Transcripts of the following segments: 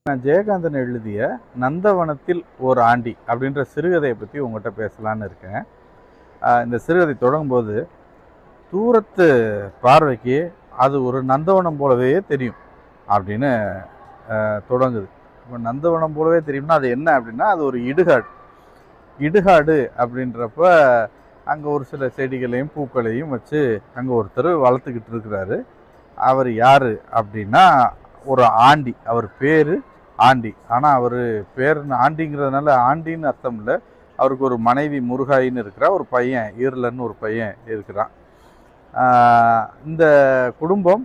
நான் ஜெயகாந்தன் எழுதிய நந்தவனத்தில் ஓர் ஆண்டி அப்படின்ற சிறுகதையை பற்றி உங்கள்கிட்ட பேசலான்னு இருக்கேன். இந்த சிறுகதை தொடங்கும்போது தூரத்து பார்வைக்கு அது ஒரு நந்தவனம் போலவே தெரியும் அப்படின்னு தொடங்குது. இப்போ நந்தவனம் போலவே தெரியும்னா அது என்ன அப்படின்னா, அது ஒரு இடுகாடு அப்படின்றப்ப அங்கே ஒரு சில செடிகளையும் பூக்களையும் வச்சு அங்கே ஒருத்தர் வளர்த்துக்கிட்டு இருக்கிறாரு. அவர் யார் அப்படின்னா ஒரு ஆண்டி. அவர் பேர் ஆண்டி. ஆனால் அவர் பேர் ஆண்டிங்கிறதுனால ஆண்டின்னு அர்த்தம் இல்லை. அவருக்கு ஒரு மனைவி முருகாயின்னு இருக்கிறா, ஒரு பையன் ஈரலன்னு ஒரு பையன் இருக்கிறான். இந்த குடும்பம்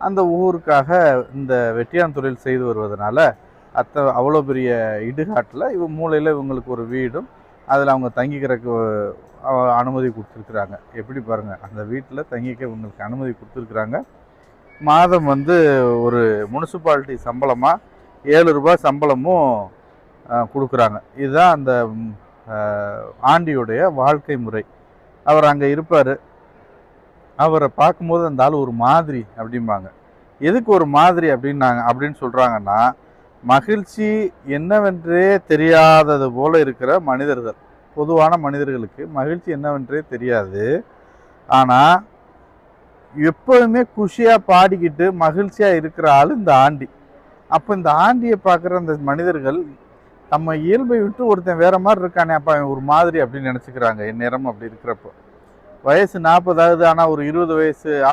அந்த ஊருக்காக இந்த வெட்டியான் தொழில் செய்து வருவதனால அவ்வளோ பெரிய இடுகாட்டில் மூலையில் இவங்களுக்கு ஒரு வீடும் அதில் அவங்க தங்கிக்கிறதுக்கு அனுமதி கொடுத்துருக்குறாங்க. எப்படி பாருங்கள், அந்த வீட்டில் தங்கிக்க இவங்களுக்கு அனுமதி கொடுத்துருக்குறாங்க. மாதம் ஒரு முனிசிபாலிட்டி சம்பளமாக 7 ரூபாய் சம்பளமும் கொடுக்குறாங்க. இதுதான் அந்த ஆண்டியுடைய வாழ்க்கை முறை. அவர் அங்கே இருப்பார். அவரை பார்க்கும்போது அந்த ஆள் ஒரு மாதிரி அப்படிம்பாங்க. எதுக்கு ஒரு மாதிரி அப்படின்னு சொல்கிறாங்கன்னா, மகிழ்ச்சி என்னவென்றே தெரியாதது போல இருக்கிற மனிதர்கள், பொதுவான மனிதர்களுக்கு மகிழ்ச்சி என்னவென்றே தெரியாது. ஆனால் எப்போதுமே குஷியாக பாடிக்கிட்டு மகிழ்ச்சியாக இருக்கிற ஆள் இந்த ஆண்டி. அப்போ இந்த ஆண்டியை பார்க்குற அந்த மனிதர்கள் நம்ம இயல்பை விட்டு ஒருத்தன் வேற மாதிரி இருக்கானே, அப்போ அவன் ஒரு மாதிரி அப்படின்னு நினச்சிக்கிறாங்க. என் நேரம் அப்படி இருக்கிறப்போ வயசு 40 ஆகுது, ஆனால் ஒரு 20 வயசு